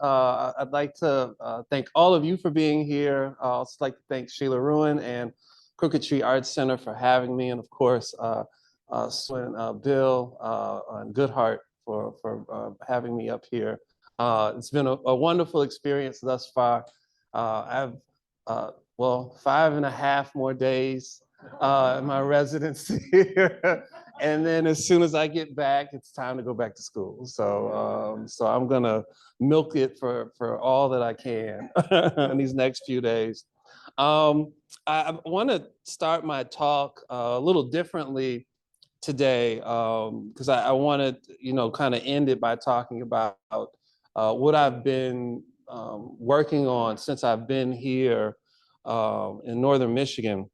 I'd like to thank all of you for being here. I'd also like to thank Sheila Ruin and Crooked Tree Arts Center for having me, and of course, Bill and Goodhart for having me up here. It's been a wonderful experience thus far. I have, well, 5.5 more days in my residency here. And then as soon as I get back, it's time to go back to school. So I'm gonna milk it for all that I can in these next few days. I want to start my talk a little differently today because I wanted, kind of end it by talking about what I've been working on since I've been here in Northern Michigan.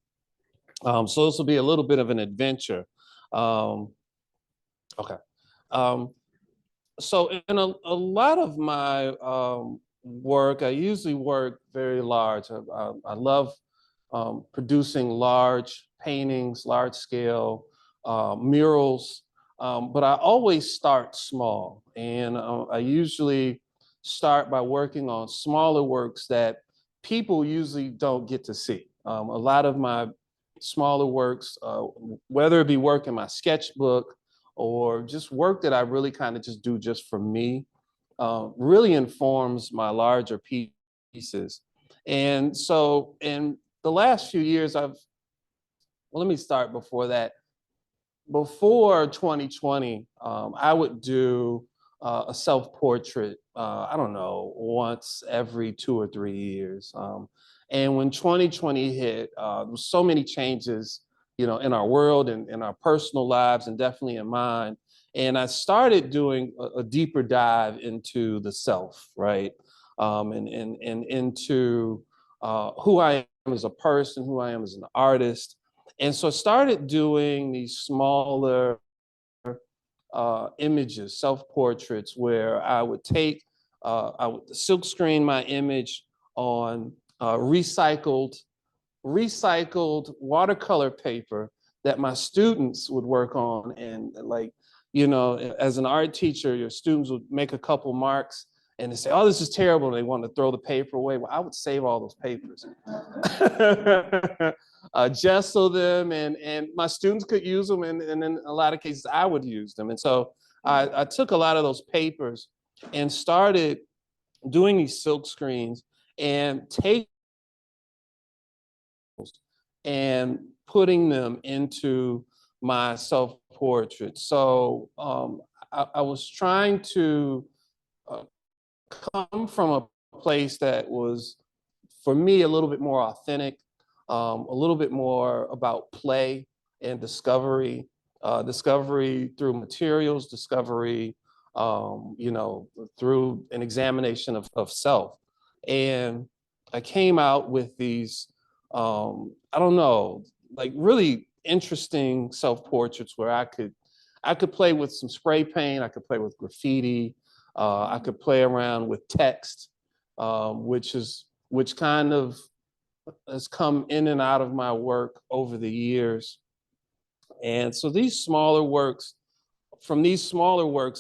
So this will be a little bit of an adventure. Okay. Um, so in a lot of my work, I usually work very large. I love producing large paintings, large scale murals, but I always start small. And I usually start by working on smaller works that people usually don't get to see. A lot of my smaller works, whether it be work in my sketchbook or just work that I really kind of just do just for me, really informs my larger pieces. And so in the last few years, let me start before that. Before 2020, I would do a self-portrait, I don't know, once every 2 or 3 years. And when 2020 hit, there was so many changes, in our world and in our personal lives, and definitely in mine. And I started doing a deeper dive into the self, right? And into who I am as a person, who I am as an artist. And so I started doing these smaller images, self-portraits, where I would I would silk screen my image on recycled watercolor paper that my students would work on. And as an art teacher, your students would make a couple marks and they say, "Oh, this is terrible," and they want to throw the paper away. Well, I would save all those papers. Gesso them, and my students could use them, and in a lot of cases, I would use them. And so I took a lot of those papers and started doing these silk screens and and putting them into my self-portrait. So I was trying to come from a place that was, for me, a little bit more authentic, a little bit more about play and discovery, discovery through materials, discovery, through an examination of self. And I came out with these, I don't know, like really interesting self-portraits where I could play with some spray paint, I could play with graffiti, I could play around with text, which kind of has come in and out of my work over the years. And so from these smaller works,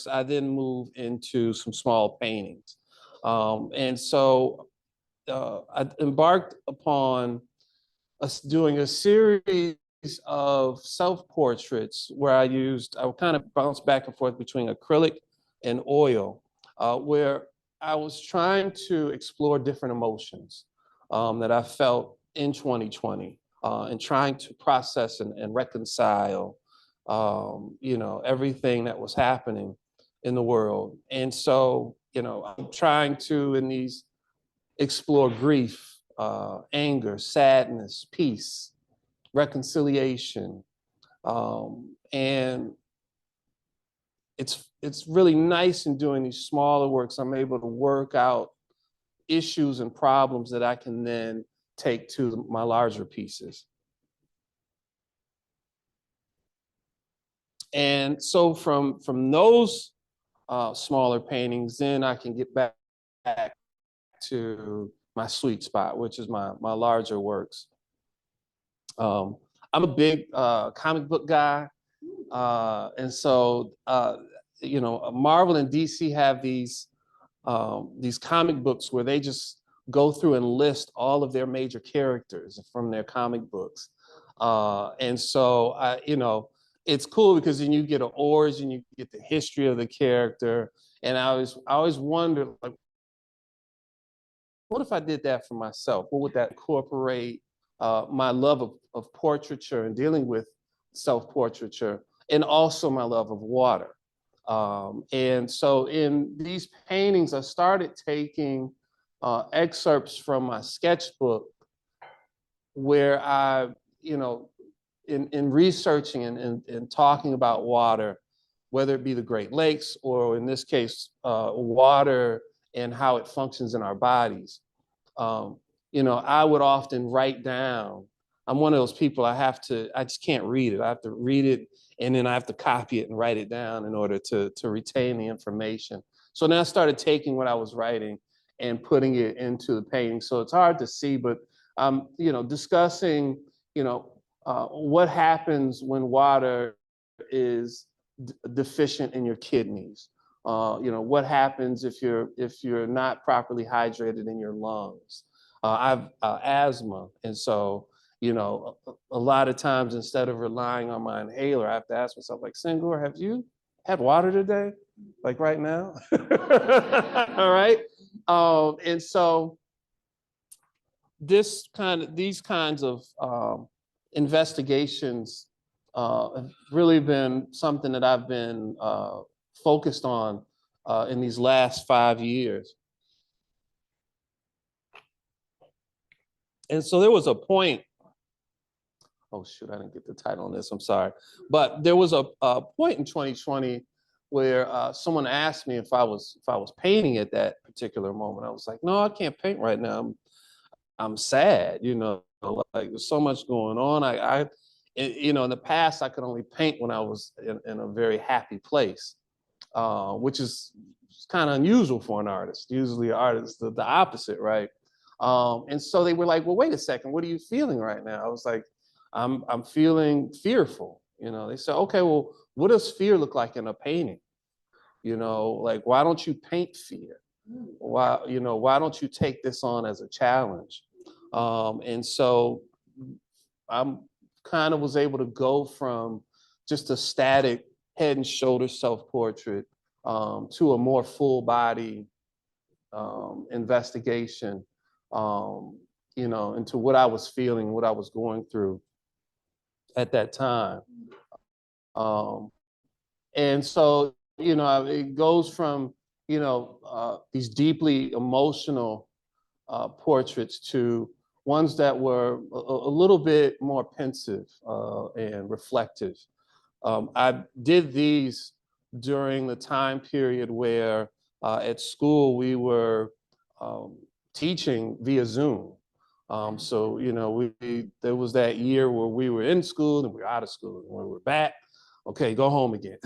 I then moved into some small paintings. And so I embarked upon us doing a series of self-portraits where I would kind of bounce back and forth between acrylic and oil, where I was trying to explore different emotions that I felt in 2020, and trying to process and reconcile, everything that was happening in the world. And so, I'm trying to, in these, explore grief, anger, sadness, peace, reconciliation, and it's really nice in doing these smaller works. I'm able to work out issues and problems that I can then take to my larger pieces. And so from those smaller paintings, then I can get back to my sweet spot, which is my larger works. I'm a big comic book guy. And so, Marvel and DC have these these comic books where they just go through and list all of their major characters from their comic books. And so it's cool because then you get an origin, you get the history of the character. And I always wondered, like, what if I did that for myself? What would that incorporate my love of portraiture and dealing with self-portraiture, and also my love of water? And so in these paintings, I started taking excerpts from my sketchbook where I, in researching and talking about water, whether it be the Great Lakes or in this case, water and how it functions in our bodies. Um, I would often write down. I'm one of those people, I just can't read it. I have to read it and then I have to copy it and write it down in order to retain the information. So then I started taking what I was writing and putting it into the painting. So it's hard to see, but discussing, what happens when water is deficient in your kidneys. What happens if you're not properly hydrated in your lungs. I've asthma, and so a lot of times instead of relying on my inhaler, I have to ask myself, like, Senghor, have you had water today? Like right now? All right. And so these kinds of investigations have really been something that I've been focused on in these last 5 years. And so there was a point, oh shoot, I didn't get the title on this, I'm sorry. But there was a point in 2020 where someone asked me if I was painting at that particular moment. I was like, no, I can't paint right now. I'm sad, like there's so much going on. In the past, I could only paint when I was in a very happy place, which is kind of unusual for an artist. Usually, artists the opposite, right? And so they were like, "Well, wait a second. What are you feeling right now?" I was like, "I'm feeling fearful." They said, "Okay, well, what does fear look like in a painting? Like why don't you paint fear? Why don't you take this on as a challenge?" And so I'm kind of was able to go from just a static head and shoulders self-portrait to a more full body investigation, into what I was feeling, what I was going through at that time. Um, and so, it goes from, these deeply emotional portraits to ones that were a little bit more pensive and reflective. I did these during the time period where at school we were teaching via Zoom. So, there was that year where we were in school and we were out of school. And when we were back, okay, go home again.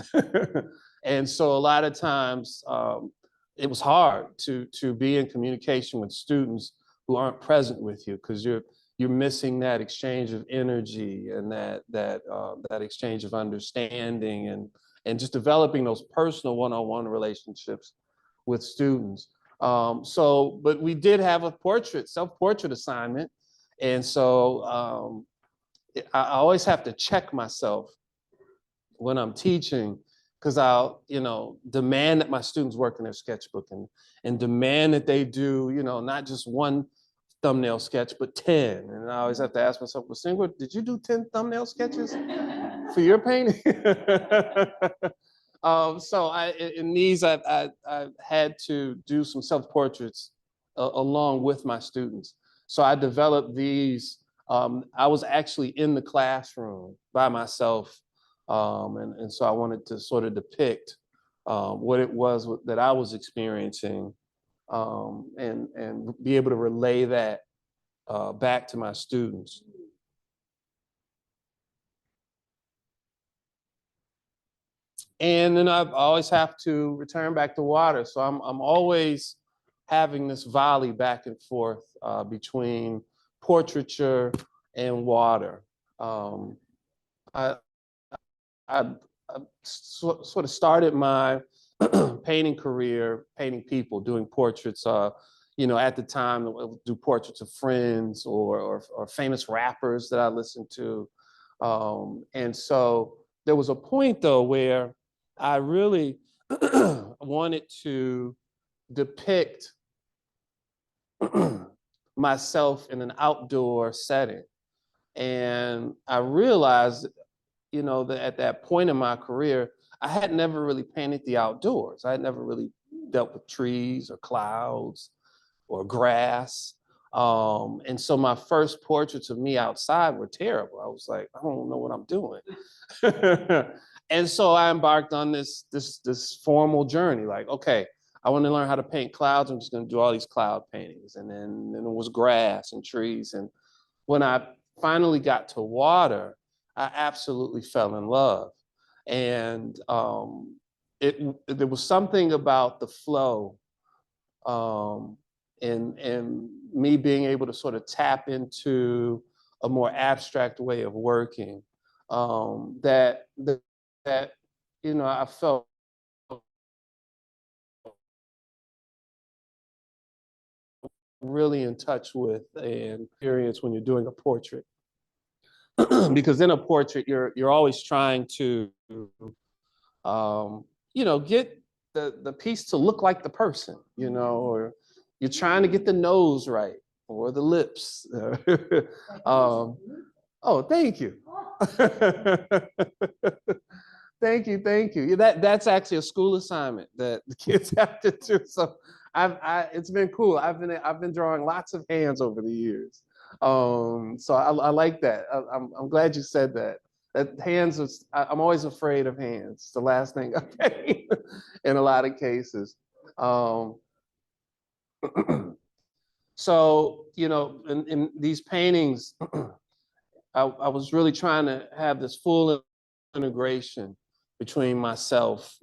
And so a lot of times it was hard to be in communication with students who aren't present with you because you're missing that exchange of energy and that exchange of understanding and just developing those personal one-on-one relationships with students. But we did have a self-portrait assignment. And so I always have to check myself when I'm teaching because I'll, demand that my students work in their sketchbook and demand that they do, not just one thumbnail sketch, but 10. And I always have to ask myself, well, Senghor, did you do 10 thumbnail sketches for your painting? So in these, I had to do some self-portraits along with my students. So I developed these. I was actually in the classroom by myself. And so I wanted to sort of depict what it was that I was experiencing and be able to relay that back to my students. And then I always have to return back to water. So I'm always having this volley back and forth between portraiture and water. I sort of started my painting career, painting people, doing portraits. At the time, I would do portraits of friends or famous rappers that I listened to. And so there was a point though where I really wanted to depict myself in an outdoor setting. And I realized, that at that point in my career, I had never really painted the outdoors. I had never really dealt with trees or clouds or grass. And so my first portraits of me outside were terrible. I was like, I don't know what I'm doing. And so I embarked on this formal journey. Like, okay, I want to learn how to paint clouds. I'm just going to do all these cloud paintings. And then it was grass and trees. And when I finally got to water, I absolutely fell in love. And there was something about the flow, um, and me being able to sort of tap into a more abstract way of working, that I felt really in touch with and experience when you're doing a portrait. Because in a portrait, you're always trying to get the piece to look like the person, or you're trying to get the nose right or the lips. um, oh, thank you. Thank you. Yeah, that's actually a school assignment that the kids have to do. So it's been cool. I've been drawing lots of hands over the years. So I like that. I'm glad you said that. That hands is, I'm always afraid of hands. It's the last thing I paint in a lot of cases. Um, so in these paintings, I was really trying to have this full integration between myself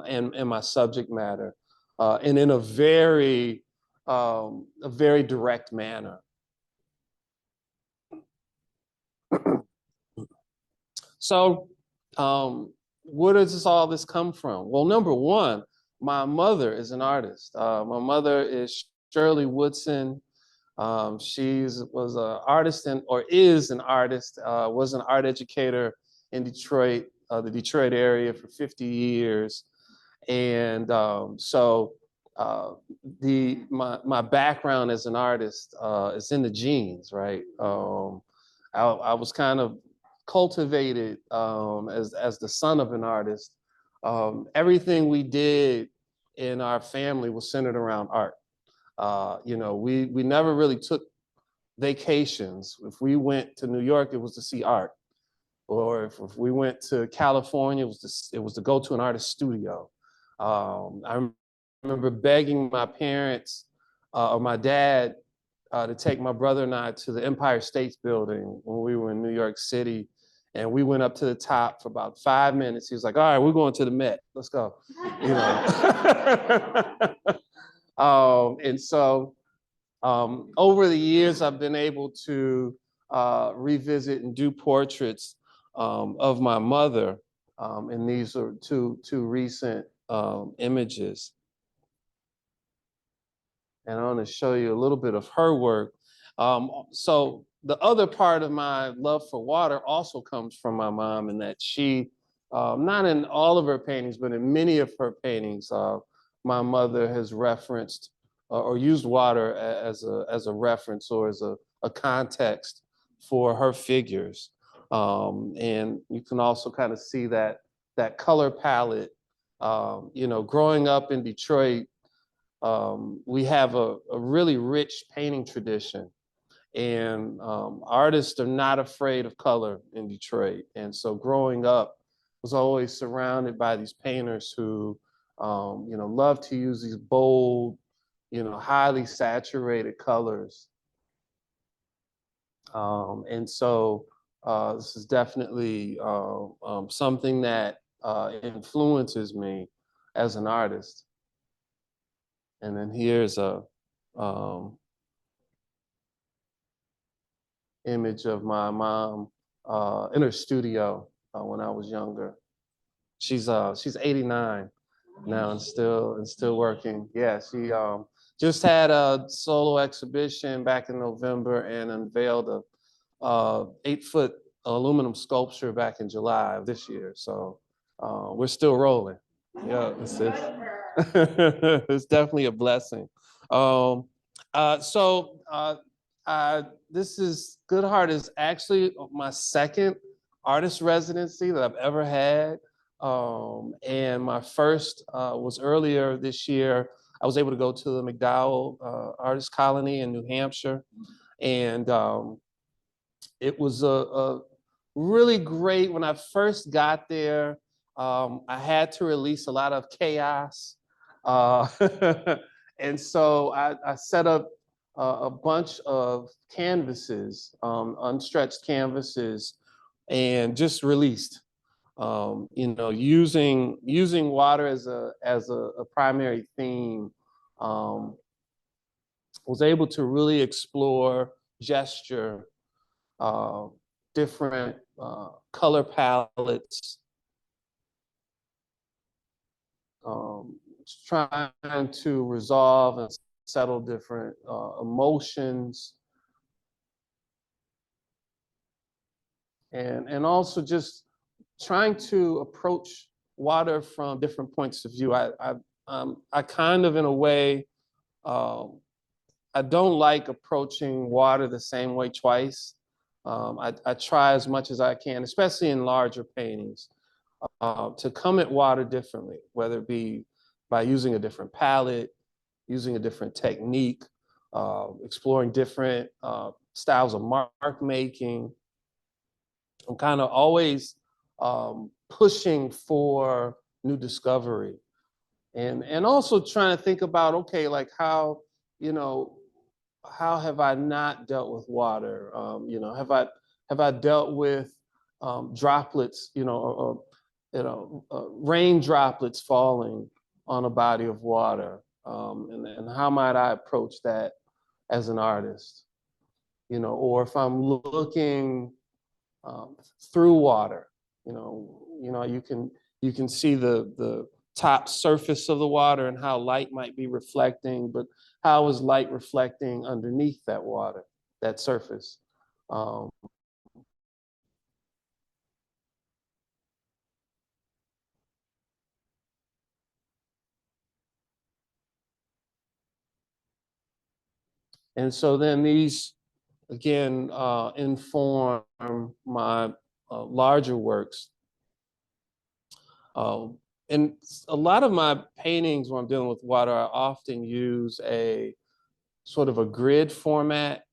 and my subject matter, and in a very direct manner. So, where does all this come from? Well, number one, my mother is an artist. My mother is Shirley Woodson. She's was an artist or is an artist. Was an art educator in Detroit, the Detroit area for 50 years, and so my background as an artist is in the genes, right? I was kind of cultivated as the son of an artist. Everything we did in our family was centered around art. We never really took vacations. If we went to New York, it was to see art, or if we went to California, it was to go to an artist studio. I remember begging my parents or my dad to take my brother and I to the Empire State Building when we were in New York City. And we went up to the top for about 5 minutes. He was like, all right, we're going to the Met. Let's go. And so over the years, I've been able to revisit and do portraits of my mother. And these are two recent images. And I want to show you a little bit of her work. So the other part of my love for water also comes from my mom, in that she, not in all of her paintings, but in many of her paintings, my mother has referenced or used water as a reference or as a context for her figures. And you can also kind of see that color palette. Growing up in Detroit, we have a really rich painting tradition, and artists are not afraid of color in Detroit. And so growing up, was always surrounded by these painters who, love to use these bold, highly saturated colors. And so this is definitely something that influences me as an artist. And then here's a image of my mom in her studio when I was younger. She's 89. now and still working. Yeah, she just had a solo exhibition back in November and unveiled a 8-foot aluminum sculpture back in July of this year. So we're still rolling. Yeah, it's definitely a blessing. Um, so this is Good Heart is actually my second artist residency that I've ever had. And my first was earlier this year. I was able to go to the McDowell Artist Colony in New Hampshire. And it was a really great. When I first got there, I had to release a lot of chaos. Uh, and so I set up a bunch of canvases, unstretched canvases, and just released. Using water as a primary theme, um, was able to really explore gesture, uh, different color palettes, um, trying to resolve and settle different emotions, and also just trying to approach water from different points of view. I kind of, in a way, um, I don't like approaching water the same way twice. I try as much as I can, especially in larger paintings, to come at water differently, whether it be by using a different palette, using a different technique, exploring different styles of mark making. I'm kind of always pushing for new discovery, and also trying to think about, okay, like you know how have I not dealt with water? Have I dealt with droplets, rain droplets falling on a body of water, and how might I approach that as an artist? Or if I'm looking um, through water, you can see the top surface of the water and how light might be reflecting, but how is light reflecting underneath that water, that surface? Um, and so then these again inform my larger works. Um, and a lot of my paintings, when I'm dealing with water, I often use a sort of a grid format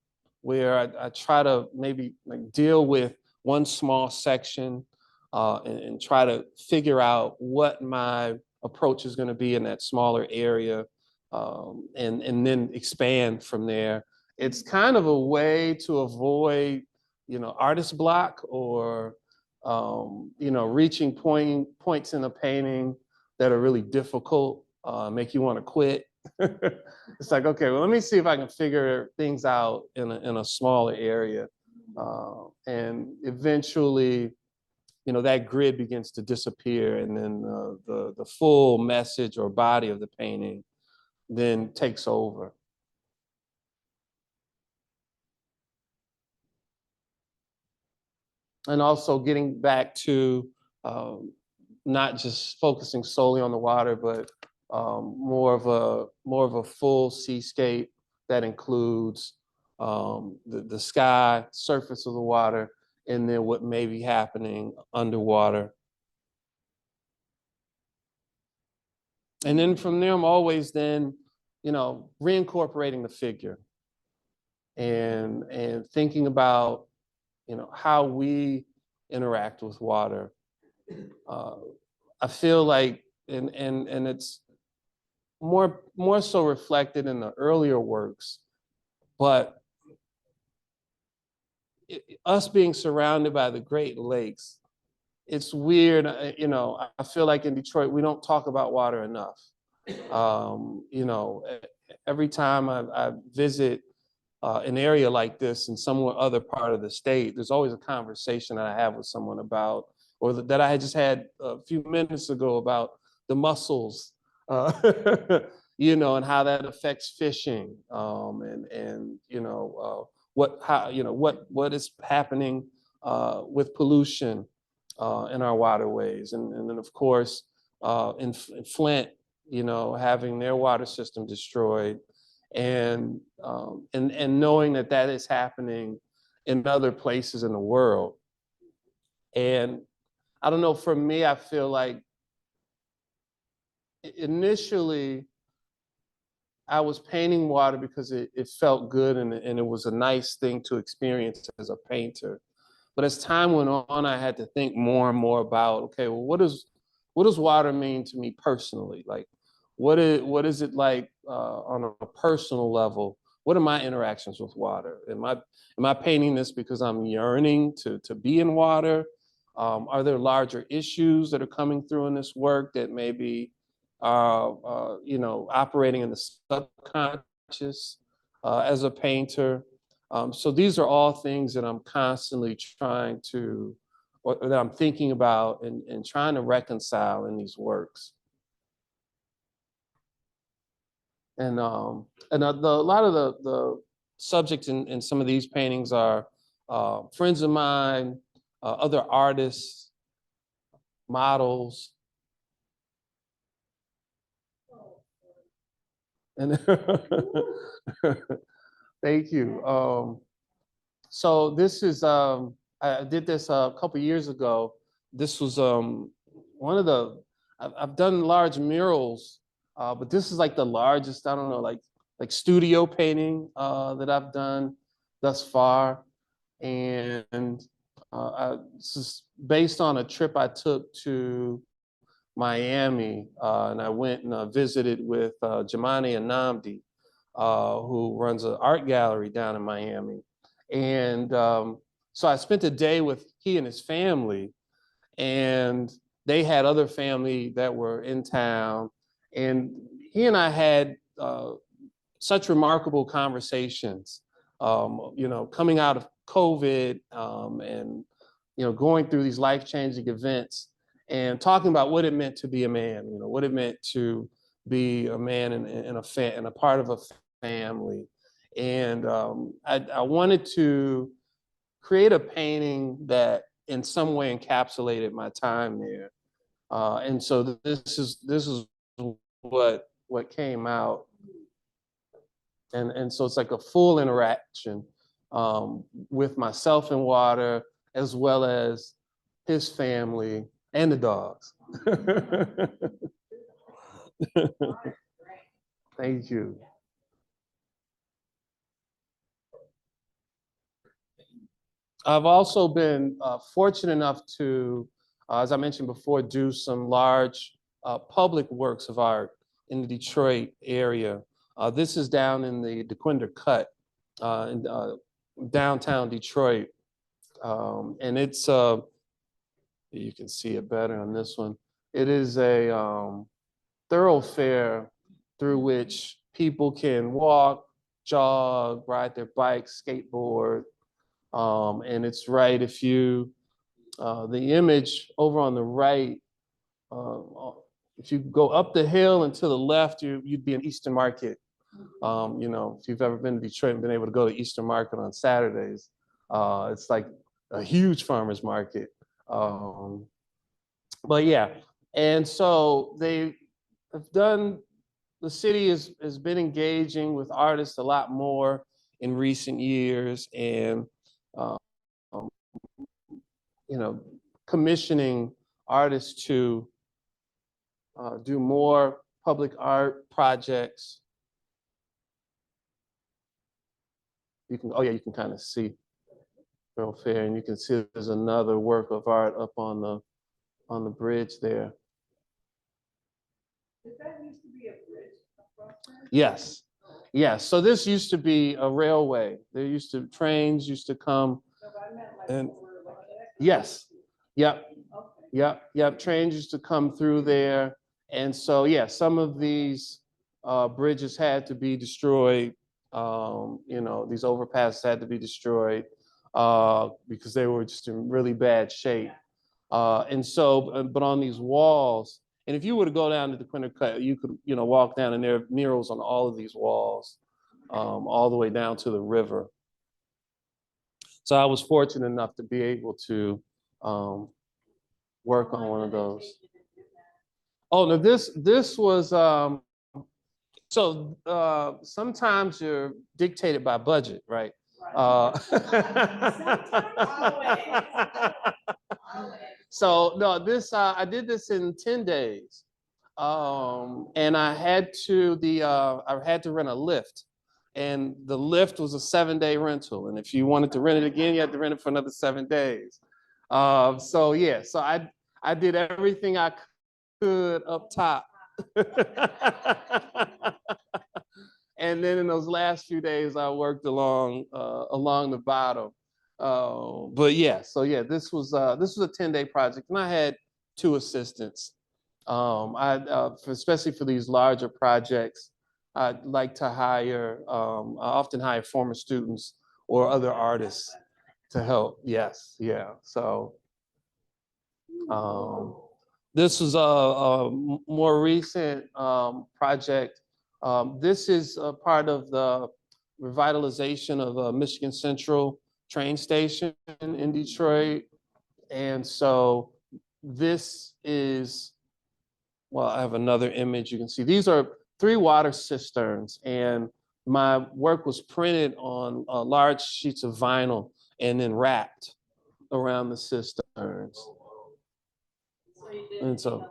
where I try to maybe like deal with one small section, and try to figure out what my approach is going to be in that smaller area, and then expand from there. It's kind of a way to avoid, artist block, or reaching points in a painting that are really difficult, make you want to quit. It's like, okay, well, let me see if I can figure things out in a smaller area. And eventually, that grid begins to disappear, and then the full message or body of the painting then takes over. And also getting back to um, not just focusing solely on the water, but more of a full seascape that includes the sky, surface of the water, and then what may be happening underwater. And then from there, I'm always then, reincorporating the figure, and thinking about, how we interact with water. Uh, I feel like, and it's more so reflected in the earlier works, but us being surrounded by the Great Lakes, it's weird. I feel like in Detroit we don't talk about water enough. Every time I visit an area like this in some other part of the state, there's always a conversation that I have with someone about, or that I had just had a few minutes ago about the mussels you know, and how that affects fishing, and you know, what is happening with pollution in our waterways, and then of course in Flint, you know, having their water system destroyed, and knowing that that is happening in other places in the world. And I don't know, for me, I feel like initially I was painting water because it felt good, and it was a nice thing to experience as a painter. But as time went on, I had to think more and more about, okay, well, what does water mean to me personally? Like, what is it like on a personal level? What are my interactions with water? Am I painting this because I'm yearning to be in water? Are there larger issues that are coming through in this work that maybe you know, operating in the subconscious as a painter? So these are all things that I'm constantly trying to, or that I'm thinking about and trying to reconcile in these works. A lot of the subjects in some of these paintings are friends of mine, other artists, models, and thank you. So this is I did this a couple years ago. This was one of the I've done large murals, but this is like the largest, I don't know, like studio painting that I've done thus far. And this is based on a trip I took to Miami, and I went and visited with Jamani Anamdi, who runs an art gallery down in Miami. And so I spent a day with he and his family, and they had other family that were in town. And he and I had such remarkable conversations, you know, coming out of COVID, and, you know, going through these life-changing events and talking about what it meant to be a man, you know, what it meant to be a man and a part of a family. And I wanted to create a painting that in some way encapsulated my time there. And so this is what came out. And so it's like a full interaction with myself in water, as well as his family and the dogs. Thank you. I've also been fortunate enough to, as I mentioned before, do some large public works of art in the Detroit area. This is down in the DeQuinder Cut in downtown Detroit. And it's, you can see it better on this one. It is a thoroughfare through which people can walk, jog, ride their bikes, skateboard. And it's right, if you, the image over on the right, uh, if you go up the hill and to the left, you'd be in Eastern Market. You know, if you've ever been to Detroit and been able to go to Eastern Market on Saturdays, it's like a huge farmer's market. But yeah, and so they have done, the city has been engaging with artists a lot more in recent years, and um, you know, commissioning artists to do more public art projects. You can, oh yeah, you can kind of see thoroughfare, and you can see there's another work of art up on the bridge there. Did that used to be a bridge across there? Yes. Yes. So this used to be a railway. There used to, trains used to come. No, but I meant like and yes. Yep. Okay. Yep. Yep. Trains used to come through there. And so, yeah, some of these bridges had to be destroyed. You know, these overpasses had to be destroyed because they were just in really bad shape. And so, but on these walls, And if you were to go down to the Quinter Cut, you could, walk down, and there are murals on all of these walls, all the way down to the river. So I was fortunate enough to be able to work on one of those. Oh no, this was so sometimes you're dictated by budget, right? So no, this I did this in 10 days. And I had to rent a lift, and the lift was a 7-day rental. And if you wanted to rent it again, you had to rent it for another 7 days. So yeah, so I did everything I could up top. And then in those last few days, I worked along the bottom. But yeah, so yeah, this was a 10-day project, and I had 2 assistants. Especially for these larger projects, I'd like to hire. I often hire former students or other artists to help. Yes, yeah. So this was a more recent project. This is a part of the revitalization of Michigan Central train station in Detroit. And so this is, well, I have another image you can see. These are 3 water cisterns, and my work was printed on large sheets of vinyl and then wrapped around the cisterns. And so,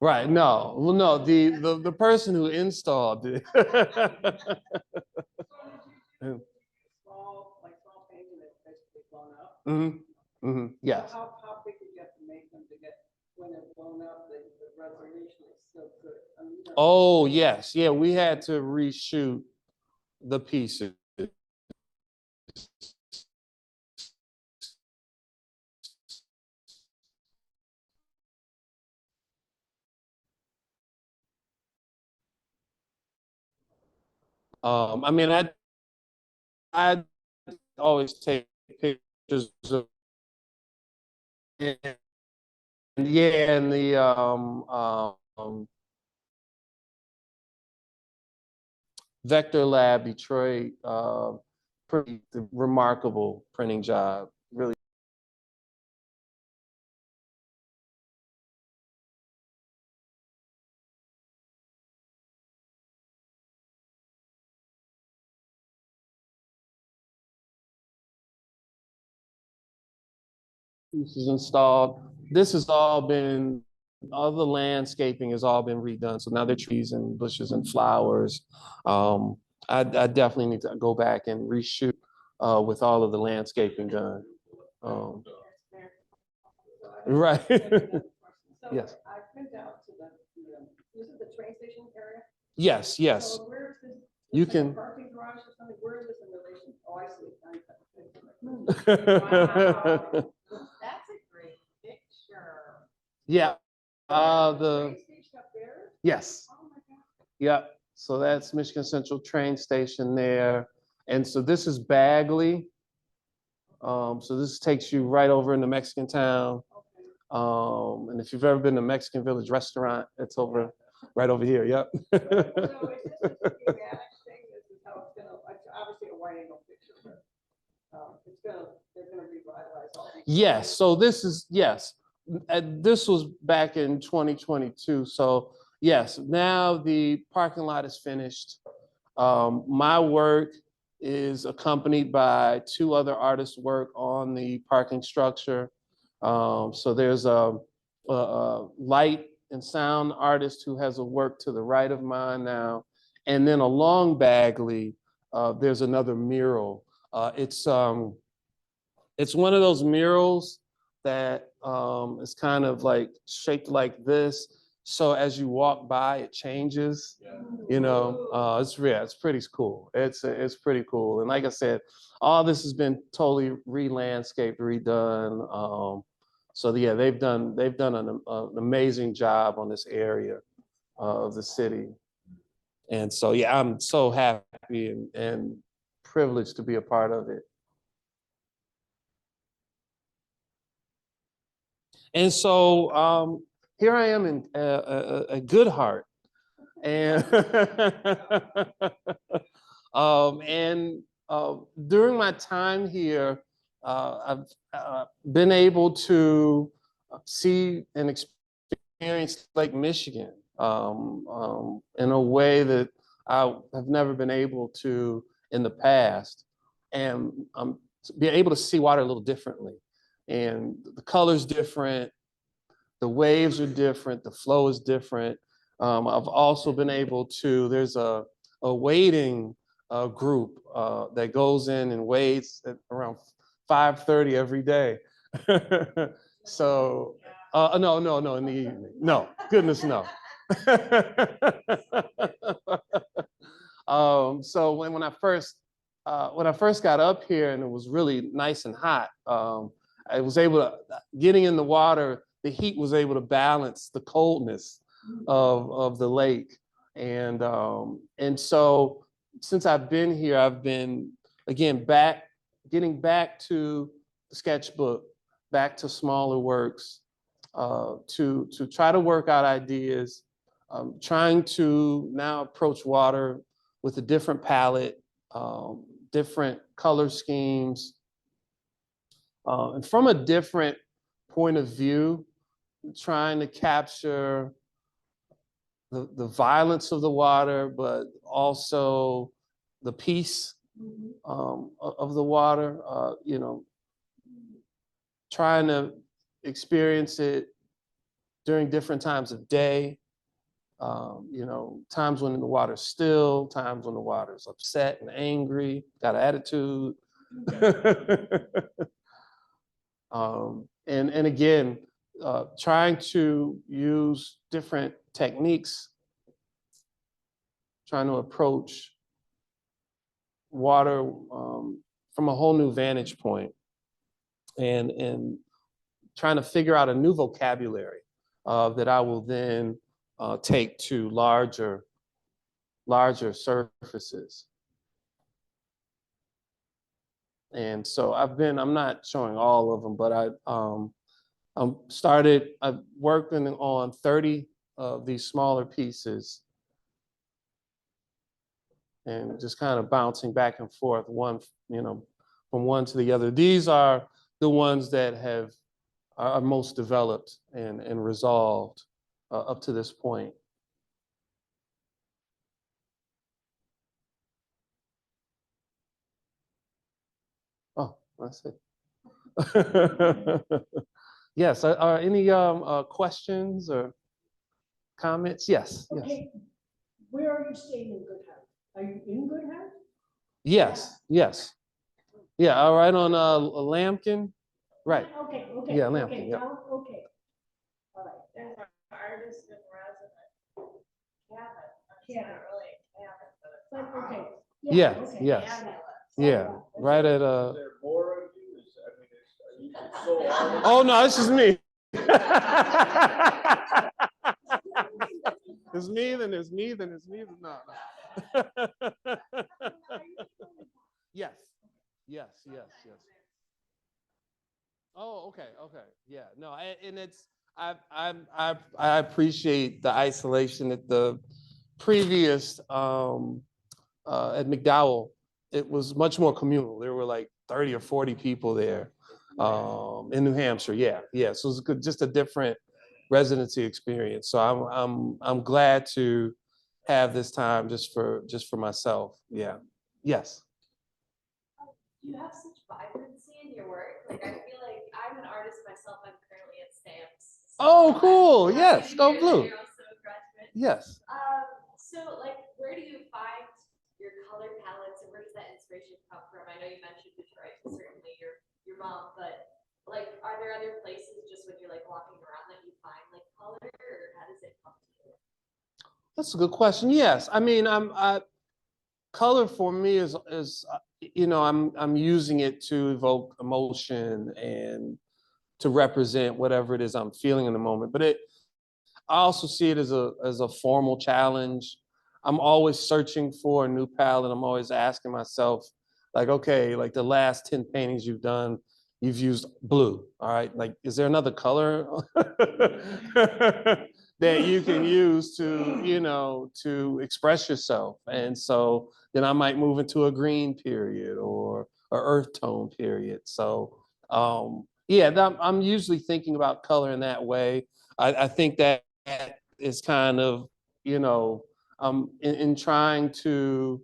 right, no, well, no, the person who installed it. Mm-hmm. Mm-hmm. Yes. How big did you have to make them to get when they're blown up? The resolution is so good. I mean, oh yes, yeah. We had to reshoot the pieces. I mean, I always take pictures of, and yeah, and the Vector Lab Detroit, pretty remarkable printing job. Really. Pieces installed. This has all been, all the landscaping has all been redone. So now there are trees and bushes and flowers. I definitely need to go back and reshoot with all of the landscaping done. Right. Yes. I've been down to is it the train station area? Yes, yes. So where is this? You can. Parking garage or something? Where is this in relation? Oh, I see. Wow. That's a great picture. Yeah. The yes. Oh my God. Yep. So that's Michigan Central train station there. And so this is Bagley. So this takes you right over into Mexican town. And if you've ever been to Mexican Village restaurant, it's over right over here. Yep. So is this a schematic thing? This is how it's gonna, obviously a wide angle picture, but they're gonna revitalize all these. Yes. So this is, yes. This was back in 2022. So yes, now the parking lot is finished. My work is accompanied by 2 other artists' work on the parking structure. So there's a light and sound artist who has a work to the right of mine now. And then along Bagley, there's another mural. It's one of those murals that is kind of like shaped like this. So as you walk by, it changes. It's pretty cool. It's pretty cool. And like I said, all this has been totally re-landscaped, redone. So yeah, they've done an amazing job on this area of the city. And so yeah, I'm so happy and privileged to be a part of it. And so here I am in a good heart, and and during my time here, I've been able to see and experience Lake Michigan in a way that I have never been able to in the past, and be able to see water a little differently. And the color's different, the waves are different, the flow is different. I've also been able to, there's a wading group that goes in and wades at around 5:30 every day. So, no, in the evening. No, goodness, no. So when I first got up here and it was really nice and hot, I was able to, getting in the water, the heat was able to balance the coldness of the lake. And so since I've been here, I've been, again, getting back to the sketchbook, back to smaller works, to try to work out ideas, trying to now approach water with a different palette, different color schemes, and from a different point of view, trying to capture the violence of the water, but also the peace of the water, trying to experience it during different times of day, times when the water's still, times when the water's upset and angry, got an attitude. And again, trying to use different techniques, trying to approach water from a whole new vantage point, and trying to figure out a new vocabulary that I will then take to larger surfaces. And so I'm not showing all of them, but I've working on 30 of these smaller pieces and just kind of bouncing back and forth, from one to the other. These are the ones that are most developed and resolved up to this point. Oh, that's it. Yes, are any questions or comments? Yes, yes. Okay, where are you staying in Good Heart? Are you in Good Heart? Yes, yes. Yeah, all right, on Lambkin, right. Okay, Yeah, okay, Lambkin, yeah. okay. All right. And artist in resident cabin. It's Cabin. not really a cabin, but it's a But, okay. house. Yeah, okay. yes. Fabulous. Yeah, right at Is there more of you? Are you so artist? oh no, this is me. There's me, then there's me, then there's me, no. Yes, yes, yes, yes. Oh, okay, okay, yeah, no, and it's I appreciate the isolation at the previous at McDowell. It was much more communal. There were like 30 or 40 people there in New Hampshire. Yeah, yeah. So it's good, just a different residency experience. So I'm glad to have this time just for myself. Yeah. Yes. You have such vibrancy in your work. Like I feel like I'm an artist myself. I'm currently at Stamps. Oh, cool. Yes. Go blue. You're also a graduate. Yes. So like, where do you find your color palettes, and where does that inspiration come from? I know you mentioned Detroit, certainly your mom, but like, are there other places just when you're like walking around that you find like color, or how does it come to you? That's a good question. Yes. I mean, color for me is I'm using it to evoke emotion and to represent whatever it is I'm feeling in the moment. But I also see it as a formal challenge. I'm always searching for a new palette. I'm always asking myself, like, okay, like the last 10 paintings you've done, you've used blue. All right, like, is there another color that you can use to, to express yourself? And so then I might move into a green period or earth tone period. So yeah, I'm usually thinking about color in that way. I think that is kind of, in trying to,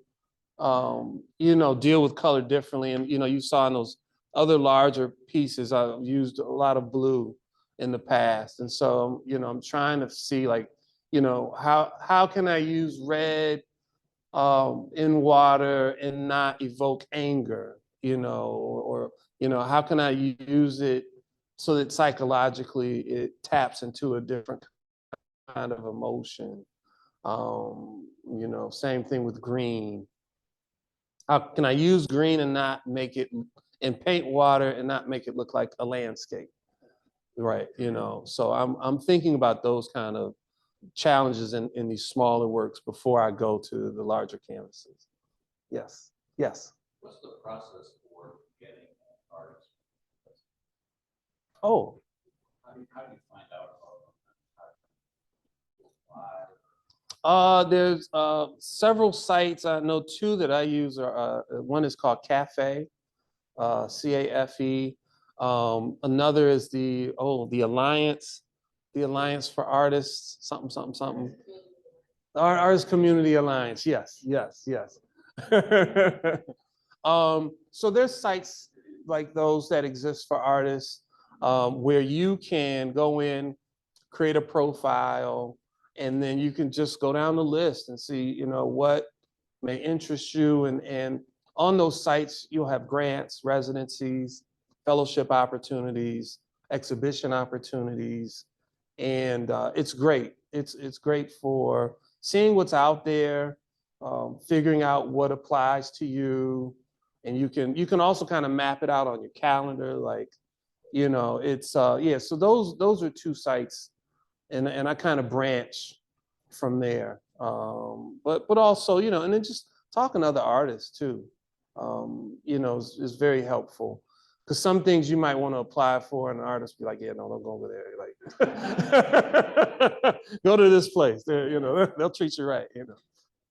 deal with color differently. And, you saw in those other larger pieces, I've used a lot of blue in the past. And so, I'm trying to see, like, how can I use red in water and not evoke anger, or, how can I use it so that psychologically it taps into a different kind of emotion. Same thing with green. How can I use green and not make it, and paint water and not make it look like a landscape, right? So I'm thinking about those kind of challenges in these smaller works before I go to the larger canvases. Yes, yes. What's the process for getting an artist? Oh, How do you find out about them? there's several sites. I know two that I use are, one is called Cafe, CAFE. Another is the Alliance for Artists, something, something, something. Artist Community Alliance, yes, yes, yes. So there's sites like those that exist for artists, where you can go in, create a profile, and then you can just go down the list and see, what may interest you. And on those sites, you'll have grants, residencies, fellowship opportunities, exhibition opportunities. And it's great. It's great for seeing what's out there, figuring out what applies to you. And you can also kind of map it out on your calendar, like, it's yeah. So those are two sites, and I kind of branch from there. But also, and then just talking to other artists too, is very helpful. Because some things you might want to apply for, and an artist be like, yeah, no, don't go over there. Like, go to this place. They'll treat you right.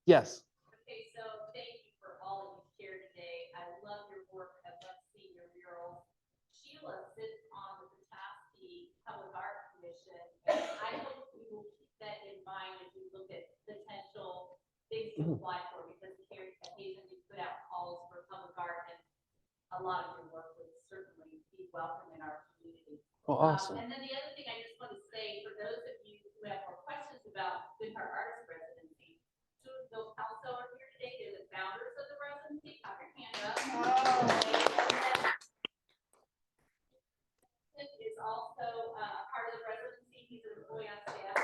Yes. Okay, so thank you for all of you here today. I love your work. I love seeing your murals. Sheila sits on the Petoskey Public Art Commission. I hope we will keep that in mind as we look at potential things to apply for, because occasionally we put out calls for public art, and a lot of your work would certainly be welcome in our community. Oh, awesome. And then the other thing I just want to say, for those of you who have more questions about Good Heart Artist Residency, two of those also are here today. They're the founders of the residency. Pop your hand up. Is also a part of the residency. He's an employee on staff.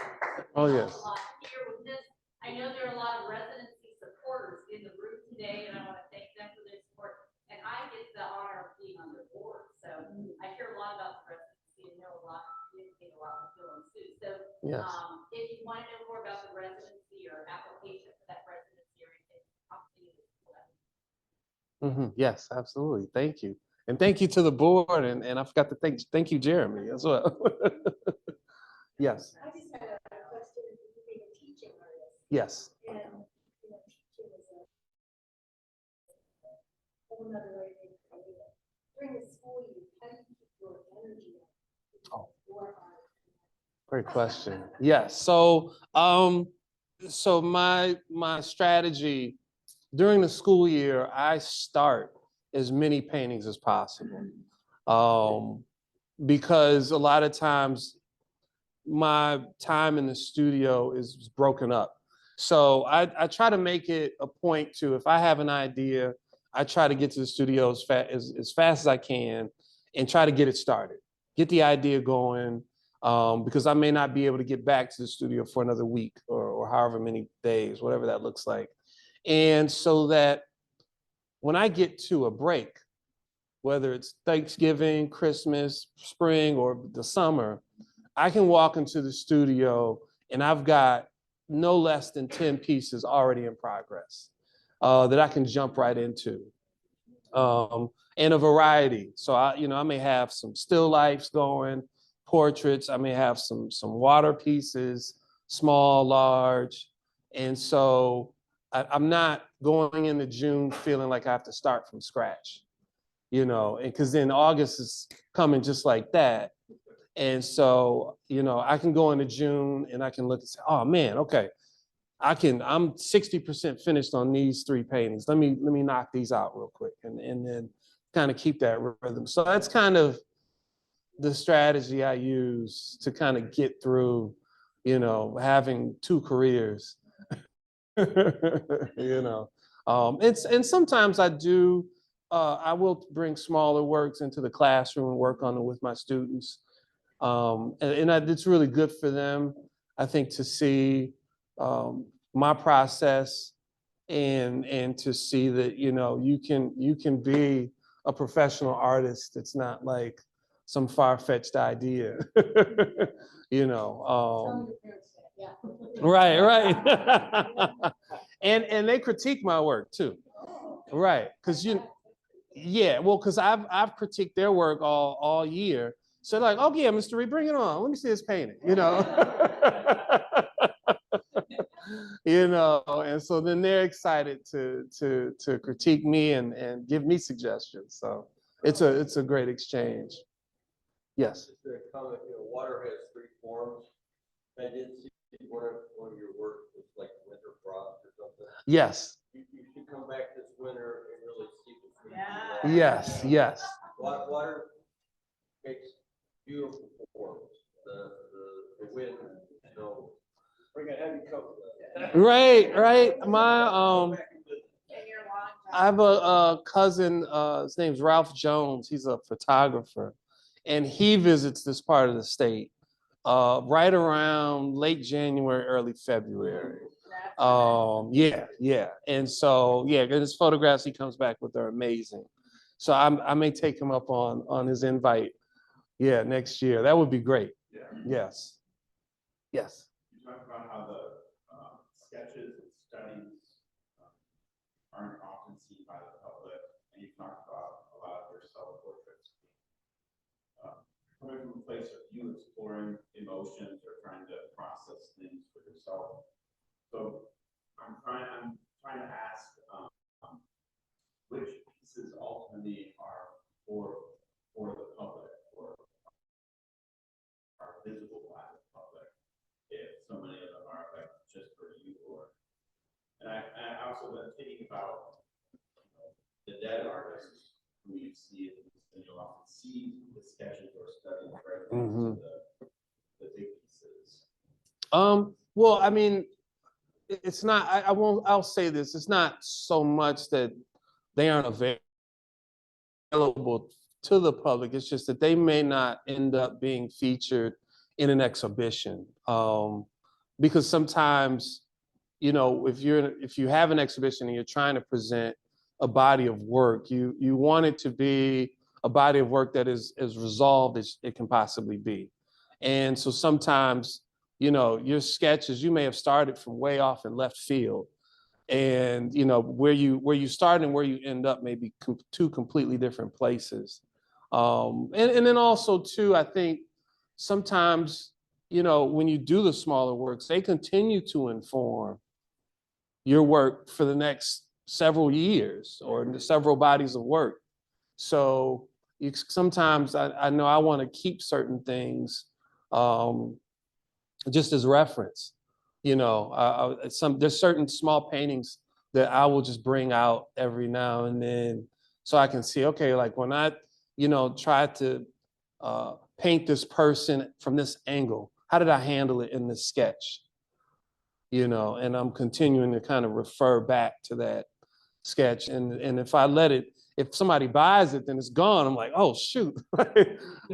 Oh, yes. A lot here with this. I know there are a lot of residency supporters in the room today, and I want to thank them for their support. And I get the honor of being on their board, so I hear a lot about the residency and know a lot, communicate a lot with Phil and Sue. So Yes. if you want to know more about the residency or application for that residency or anything, talk to you. Yes, absolutely. Thank you. And thank you to the board. And I forgot to thank you, Jeremy, as well. Yes. I just had a question, you being a teaching artist, Yes. and, teaching is a whole nother way to create it. During the school year, how do you keep your energy up? Oh. Your art. Great question. Yes. So, so my strategy during the school year, I start as many paintings as possible, because a lot of times my time in the studio is broken up. So I try to make it a point to, if I have an idea, I try to get to the studio as fast as I can and try to get it started, get the idea going, because I may not be able to get back to the studio for another week or however many days, whatever that looks like. And so that when I get to a break, whether it's Thanksgiving, Christmas, spring, or the summer, I can walk into the studio and I've got no less than 10 pieces already in progress, that I can jump right into. and a variety. So I may have some still lifes going, portraits. I may have some water pieces, small, large, and so I'm not going into June feeling like I have to start from scratch, and because then August is coming just like that. And so, I can go into June and I can look and say, oh man, okay, I'm 60% finished on these 3 paintings. Let me knock these out real quick and then kind of keep that rhythm. So that's kind of the strategy I use to kind of get through, having 2 careers. And sometimes I will bring smaller works into the classroom and work on it with my students. It's really good for them, I think, to see my process and to see that you can be a professional artist. It's not like some far-fetched idea. Right. And they critique my work too. Right, because yeah, well, because I've critiqued their work all year. So like, oh yeah, Mr. Reid, bring it on. Let me see this painting, and so then they're excited to critique me and give me suggestions. So it's a great exchange. Yes. Just a comment, water has 3 forms. I did see one of your work was like winter frost or something. Yes. You should come back this winter and really see the 3D. Yeah. Yes. Water makes beautiful forms. The wind, bring a heavy coat. Right. My In your long I have a cousin, his name's Ralph Jones. He's a photographer, and he visits this part of the state right around late January, early February. Yeah. And so, yeah, his photographs he comes back with are amazing. So I may take him up on his invite. Yeah, next year. That would be great. Yeah. Yes. Yes. You talked about how the sketches and studies aren't often seen by the public, and you talked about a lot of your self-portraits coming from a place of you exploring emotions or trying to process things for yourself. So I'm trying to ask which pieces ultimately are for the public or are visible by the public, if so many of them are like just for you. And I also been thinking about the dead artists who you see, and you'll often see the sketches or studies right next to the big pieces. Well, I mean, it's not, I'll say this, it's not so much that they aren't available to the public. It's just that they may not end up being featured in an exhibition. Because sometimes, if you have an exhibition and you're trying to present a body of work, you want it to be a body of work that is as resolved as it can possibly be. And so sometimes, your sketches, you may have started from way off in left field. And where you start and where you end up may be 2 completely different places. And then also too, I think sometimes, when you do the smaller works, they continue to inform your work for the next several years or several bodies of work. So sometimes I know I want to keep certain things just as reference. There's certain small paintings that I will just bring out every now and then so I can see, okay, like when I, try to paint this person from this angle, how did I handle it in this sketch? And I'm continuing to kind of refer back to that sketch. And if somebody buys it, then it's gone. I'm like, oh shoot,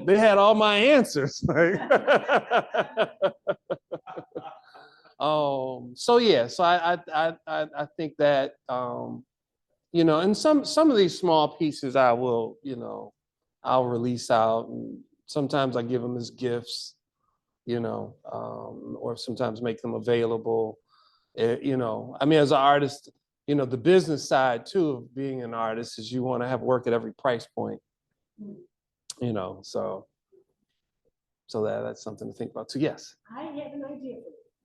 they had all my answers. So yeah, so I think that and some of these small pieces I will, I'll release out, and sometimes I give them as gifts, or sometimes make them available. I mean, as an artist, you know, the business side too of being an artist is you want to have work at every price point, you know, so that's something to think about too. Yes. I have an idea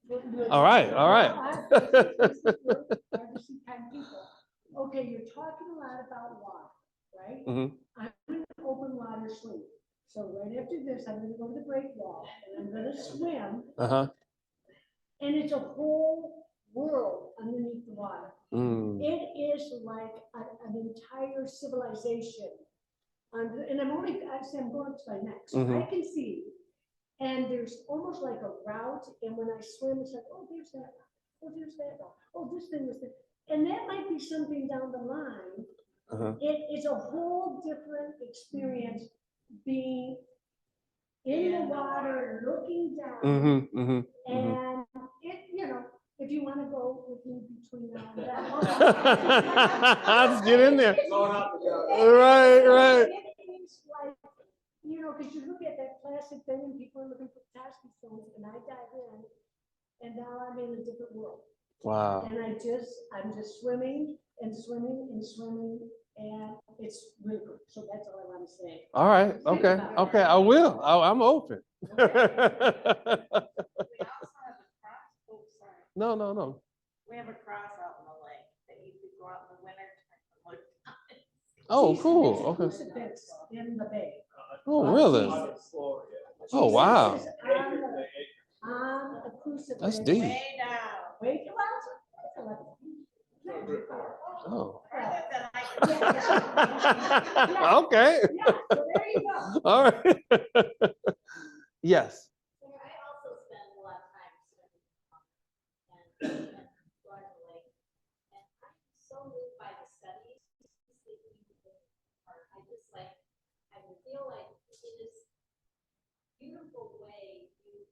for you. All right. Artisty kind of people. Okay, you're talking a lot about water, right? Mhm. I'm in an open water swim. So right after this, I'm gonna go to the break wall and I'm gonna swim. Uh-huh. And it's a whole world underneath the water. Mm. It is like an entire civilization. And I'm only, actually, I'm going up to my neck, so I can see. And there's almost like a route, and when I swim, it's like, oh, there's that rock. Oh, there's that rock. Oh, this thing is that. And that might be something down the line. It is a whole different experience being in the water, looking down. And it, you know, if you want to go with me between now and then. Let's get in there. Going out together. Right. It is like, you know, because you look at that plastic thing and people are looking for plastic stones, and I dive in, and now I'm in a different world. Wow. And I'm just swimming and swimming and swimming, and it's really good. So that's all I want to say. All right. Okay. I will. I'm open. We also have a cross, oh, sorry. No. We have a cross out in the lake that you could go out in the winter time and look at. Oh, cool. It's a Okay. crucifix in the bay. Oh, really? Jesus. Oh, wow. Jesus is on a crucifix. That's deep. Way down. Wait, well, Oh. Further than I could. Okay. yeah, so there you go. All right. Yes. I also spend a lot of time swimming and going to the lake. And I'm so moved by the studies. I just like, I feel like it is beautiful way you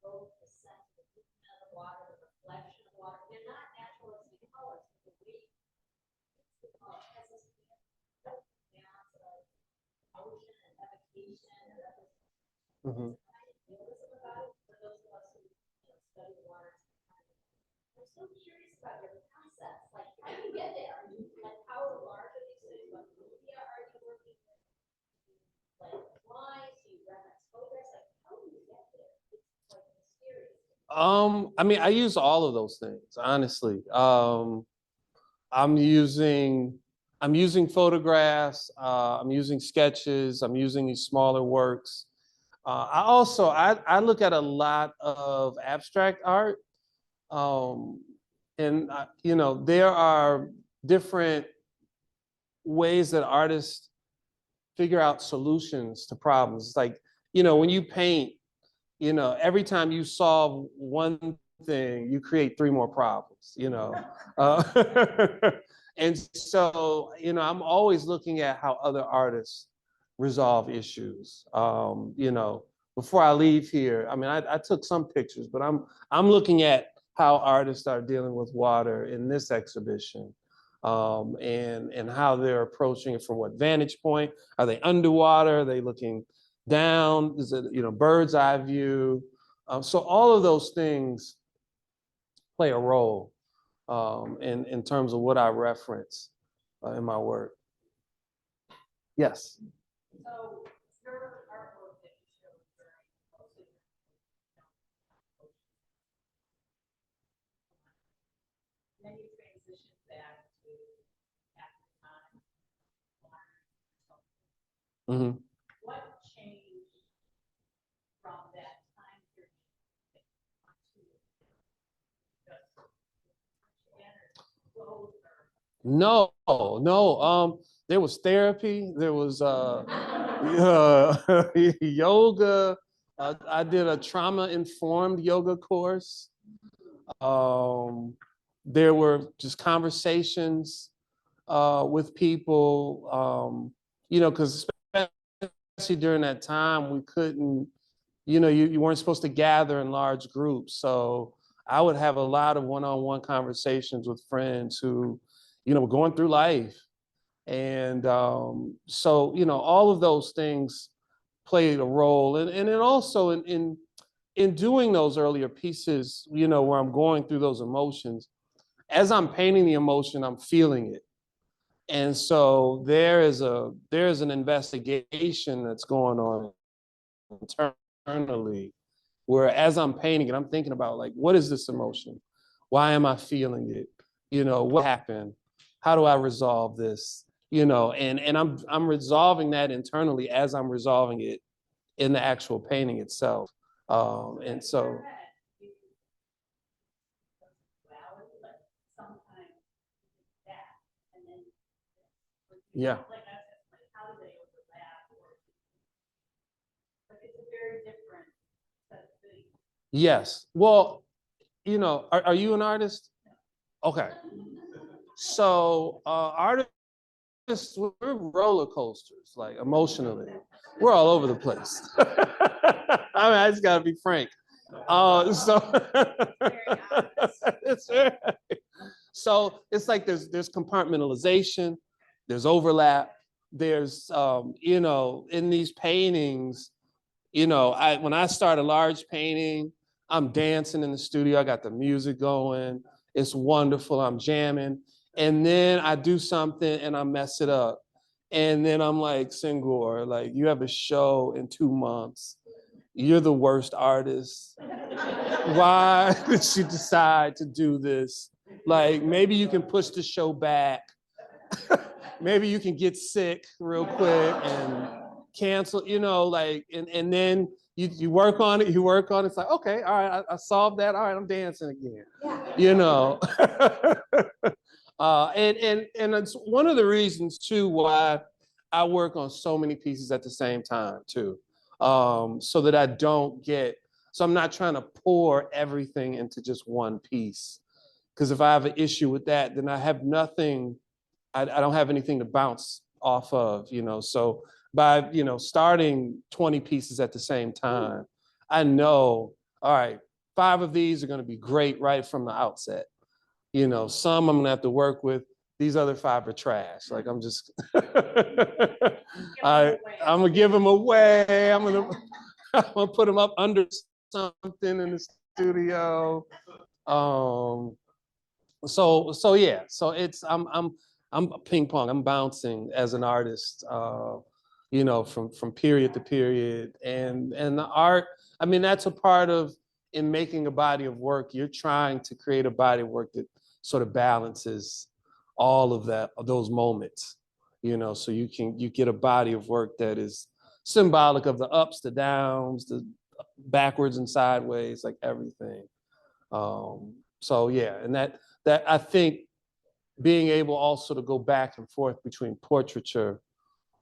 both the sense of the movement of the water, the reflection of water. They're not naturalistic colors, but the way the color has this balance of ocean and evocation and other. About it for those of us who study water. I'm so curious about your process. Like, how do you get there? Like, how large are these things? What media are you working with? Like, why do you reference photographs? Like, how do you get there? It's like mysterious. I mean, I use all of those things, honestly. I'm using photographs, I'm using sketches, I'm using these smaller works. I look at a lot of abstract art. You know, there are different ways that artists figure out solutions to problems. It's like, you know, when you paint, you know, every time you solve one thing, you create 3 more problems, you know. And so, you know, I'm always looking at how other artists resolve issues. You know, before I leave here, I mean, I took some pictures, but I'm looking at how artists are dealing with water in this exhibition, and how they're approaching it from what vantage point. Are they underwater? Are they looking down? Is it, you know, bird's eye view? So all of those things play a role in terms of what I reference in my work. Yes. So, your artwork that you showed very closely. Then you transition back to after time. What changed from that time period? No. There was therapy. There was yoga. I did a trauma-informed yoga course. There were just conversations with people. You know, because especially during that time, we couldn't. You know, you weren't supposed to gather in large groups, so I would have a lot of one-on-one conversations with friends who, you know, were going through life. And so, you know, all of those things played a role. And then also in doing those earlier pieces, you know, where I'm going through those emotions, as I'm painting the emotion, I'm feeling it. And so there's an investigation that's going on internally, where as I'm painting it, I'm thinking about like, what is this emotion? Why am I feeling it? You know, what happened? How do I resolve this? You know, and I'm resolving that internally as I'm resolving it in the actual painting itself. And so yeah. Like, how do they overlap? Like, it's a very different set of things. Yes. Well, you know, are you an artist? Okay. So artists, we're roller coasters, like emotionally. We're all over the place. I mean, I just gotta be frank. So it's right. So it's like there's compartmentalization, there's overlap, there's you know, in these paintings, you know, when I start a large painting, I'm dancing in the studio, I got the music going, it's wonderful, I'm jamming, and then I do something and I mess it up. And then I'm like, Senghor, like, you have a show in 2 months. You're the worst artist. Why did you decide to do this? Like, maybe you can push the show back. Maybe you can get sick real quick and cancel, you know, like, and then you work on it, it's like, okay, all right, I solved that. All right, I'm dancing again, you know. And it's one of the reasons too why I work on so many pieces at the same time too, so that I don't get, so I'm not trying to pour everything into just one piece. Because if I have an issue with that, then I have nothing, I don't have anything to bounce off of, you know. So by, you know, starting 20 pieces at the same time, I know, all right, 5 of these are going to be great right from the outset. You know, some I'm gonna have to work with. These other 5 are trash. Like, I'm just, I'm gonna give them away. I'm gonna put them up under something in the studio. So yeah. So it's I'm ping pong. I'm bouncing as an artist. You know, from period to period, and the art. I mean, that's a part of, in making a body of work. You're trying to create a body of work that sort of balances all of those moments, you know, so you get a body of work that is symbolic of the ups, the downs, the backwards and sideways, like everything. So yeah, and that I think being able also to go back and forth between portraiture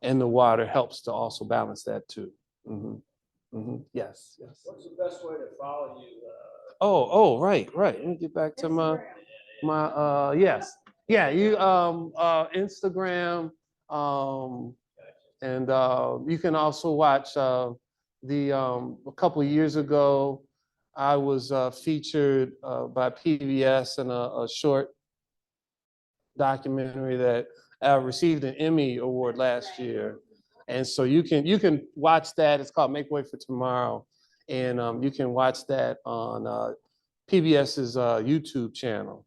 and the water helps to also balance that too. Yes. What's the best way to follow you? Right. Let me get back to my yes. Yeah, you Instagram, and you can also watch a couple of years ago I was featured by PBS in a short documentary that received an Emmy award last year. And so you can watch that. It's called Make Way for Tomorrow. And you can watch that on PBS's YouTube channel.